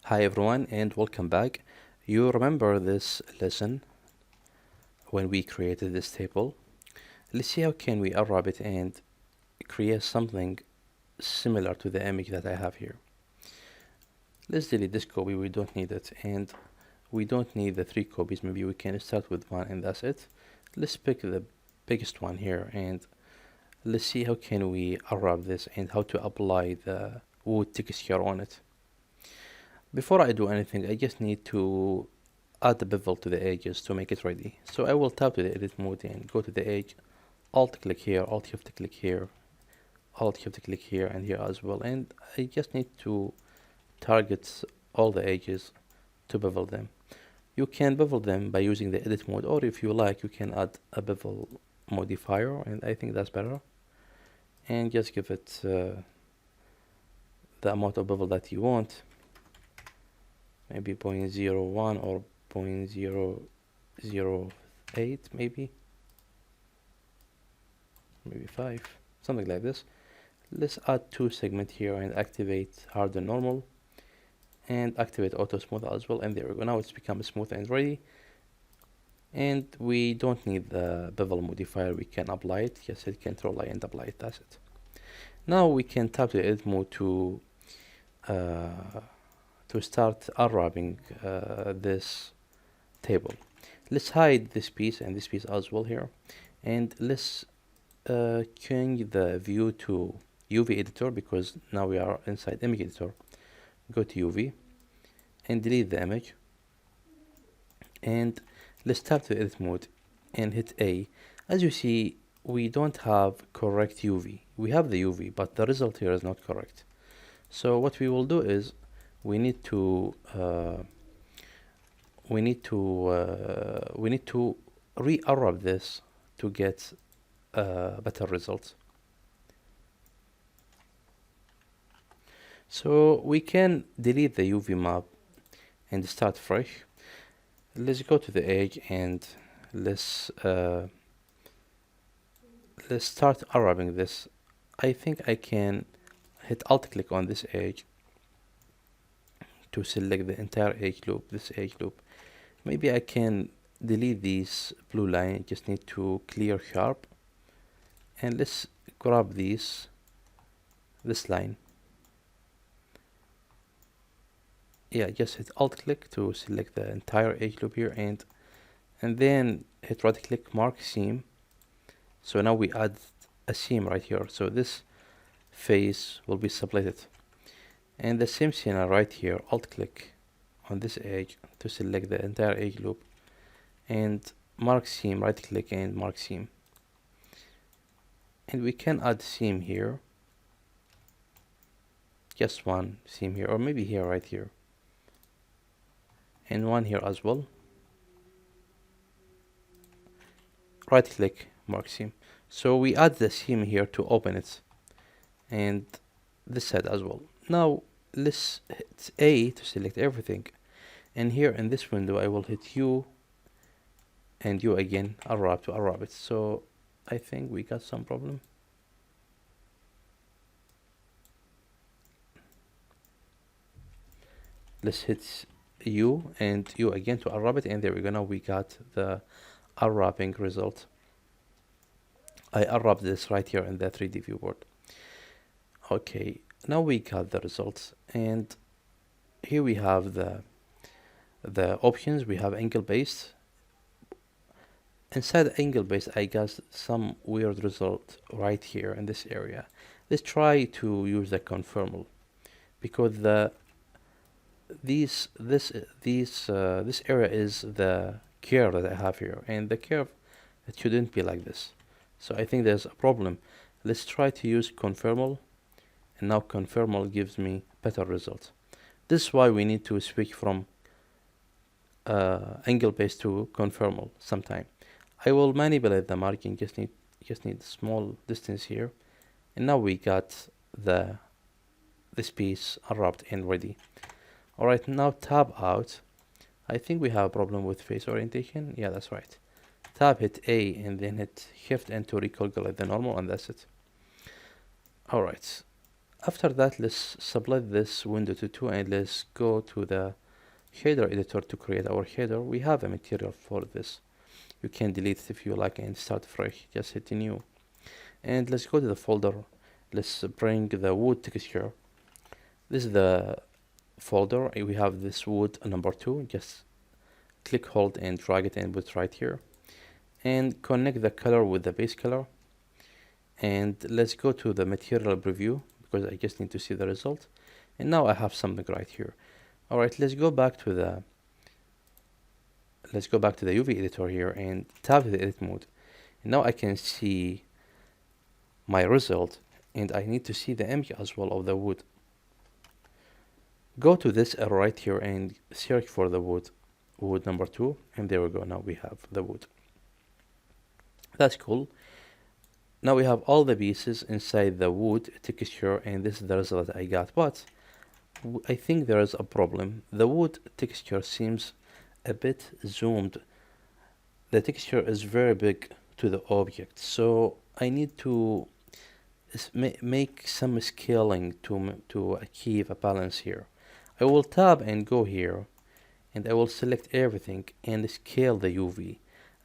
Hi everyone and welcome back. You remember this lesson when we created this table? Let's see how can we unwrap it and create something similar to the image that I have here. Let's delete this copy, we don't need it, and we don't need the 3 copies. Maybe we can start with one and that's it. Let's pick the biggest one here and let's see how can we unwrap this and how to apply the wood texture on it. Before I do anything, I just need to add the bevel to the edges to make it ready. So I will tap to the edit mode and go to the edge, alt click here, alt shift click here, alt shift click here and here as well. And I just need to target all the edges to bevel them. You can bevel them by using the edit mode, or if you like, you can add a bevel modifier, and I think that's better. And just give it the amount of bevel that you want. Maybe 0.01 or 0.008 maybe 5, something like this. Let's add 2 segment here and activate harden normal and activate auto smooth as well, and there we go. Now it's become smooth and ready, and we don't need the bevel modifier. We can apply it, just hit Ctrl I and apply it. That's it. Now we can tap the edit mode to start unwrapping this table. Let's hide this piece and this piece as well here, and let's change the view to UV editor, because now we are inside image editor. Go to UV and delete the image, and let's tap to edit mode and hit A. As you see, we don't have correct UV. We have the UV, but the result here is not correct. So what we will do is we need to re-unwrap this to get better results. So we can delete the UV map and start fresh. Let's go to the edge and let's start unwrapping this. I think I can hit alt click on this edge to select the entire edge loop, this edge loop. Maybe I can delete these blue line, just need to clear sharp, and let's grab this line. Yeah, just hit alt click to select the entire edge loop here, and then hit right click, mark seam. So now we add a seam right here, so this face will be subletted. And the same scenario right here, alt click on this edge to select the entire edge loop and mark seam, right click and mark seam. And we can add seam here, just one seam here, or maybe here, right here, and one here as well. Right click, mark seam. So we add the seam here to open it, and this side as well. Now let's hit A to select everything, and here in this window I will hit U and U again, unwrap to unwrap it. So I think we got some problem. Let's hit U and U again to unwrap it, and there we go. Now we got the unwrapping result. I unwrapped this right here in the 3D viewport. Okay, now we got the results, and here we have the options. We have angle based. Inside angle based, I got some weird result right here in this area. Let's try to use the conformal, because this area is the curve that I have here, and the curve, it shouldn't be like this. So I think there's a problem. Let's try to use conformal, and now conformal gives me better results. This is why we need to switch from angle based to conformal sometime. I will manipulate the margin, just need small distance here, and now we got this piece unwrapped and ready. Alright, now tab out. I think we have a problem with face orientation. Yeah, that's right. Tab, hit A, and then hit shift and to recalculate the normal, and that's it. Alright, After that, let's split this window to two and let's go to the shader editor to create our shader. We have a material for this. You can delete it if you like and start fresh. Just hit new. And let's go to the folder. Let's bring the wood texture. This is the folder. We have this wood number 2. Just click, hold, and drag it and put it right here. And connect the color with the base color. And let's go to the material preview because I just need to see the result. And now I have something right here. All right, let's go back to the UV editor here and tap the edit mode. And now I can see my result, and I need to see the image as well of the wood. Go to this arrow right here and search for the wood number 2, and there we go. Now we have the wood. That's cool. Now we have all the pieces inside the wood texture, and this is the result I got. But I think there is a problem. The wood texture seems a bit zoomed. The texture is very big to the object, so I need to make some scaling to achieve a balance here. I will tab and go here, and I will select everything and scale the UV.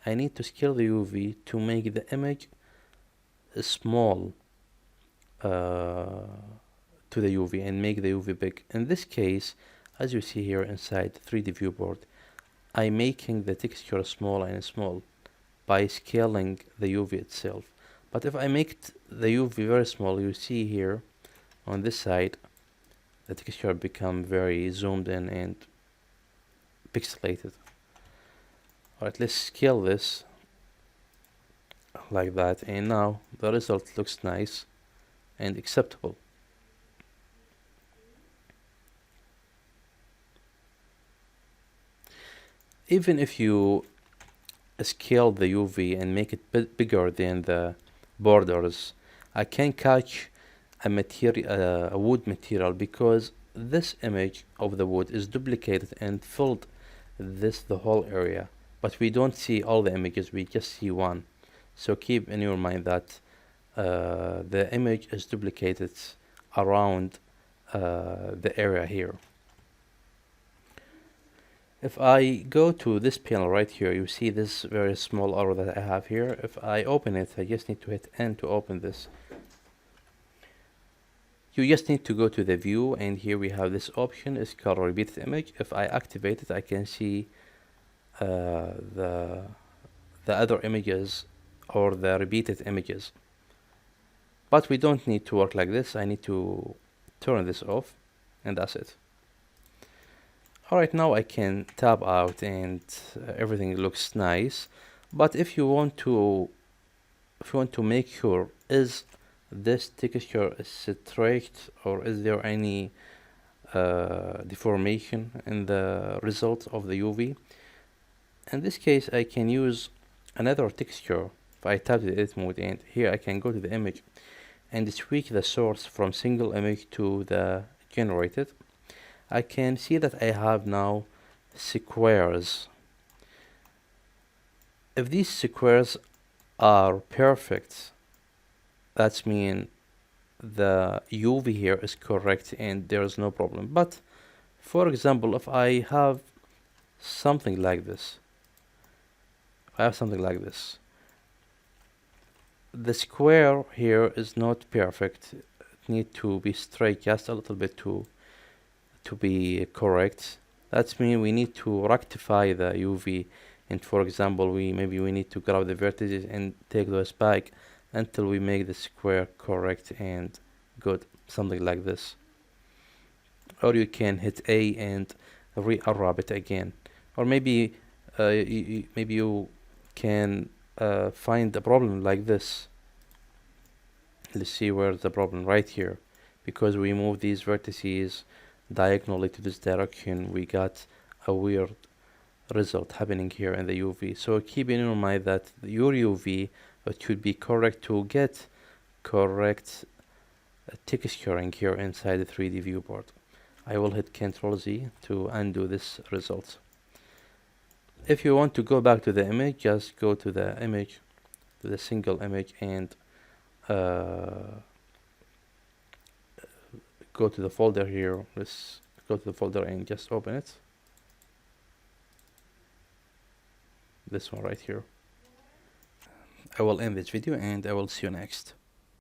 I need to scale the UV to make the image small to the UV and make the UV big. In this case, as you see here inside 3D viewport, I'm making the texture small and small by scaling the UV itself. But if I make the UV very small, you see here on this side, the texture become very zoomed in and pixelated. Alright, let's scale this like that, and now the result looks nice and acceptable. Even if you scale the UV and make it bigger than the borders, I can catch a wood material because this image of the wood is duplicated and filled the whole area, but we don't see all the images, we just see one. So keep in your mind that the image is duplicated around the area here. If I go to this panel right here, you see this very small arrow that I have here. If I open it, I just need to hit N to open this. You just need to go to the view, and here we have this option, is called repeated image. If I activate it, I can see the other images or the repeated images. But we don't need to work like this. I need to turn this off, and that's it. Alright, now I can tab out and everything looks nice. But if you want to make sure, is this texture straight or is there any deformation in the result of the UV? In this case, I can use another texture. If I tap the edit mode, and here I can go to the image and tweak the source from single image to the generated. I can see that I have now squares. If these squares are perfect, that means the UV here is correct and there is no problem. But for example, if I have something like this, the square here is not perfect. It needs to be straight just a little bit to be correct. That means we need to rectify the UV, and for example, maybe we need to grab the vertices and take those back until we make the square correct and good, something like this. Or you can hit A and re-unwrap it again, or maybe maybe you can find a problem like this. Let's see where's the problem. Right here, because we move these vertices diagonally to this direction, we got a weird result happening here in the UV. So keep in mind that your UV should be correct to get correct texturing here inside the 3D viewport. I will hit Ctrl Z to undo this result. If you want to go back to the image, just go to the image, to the single image, and go to the folder here. Let's go to the folder and just open it. This one right here. I will end this video and I will see you next.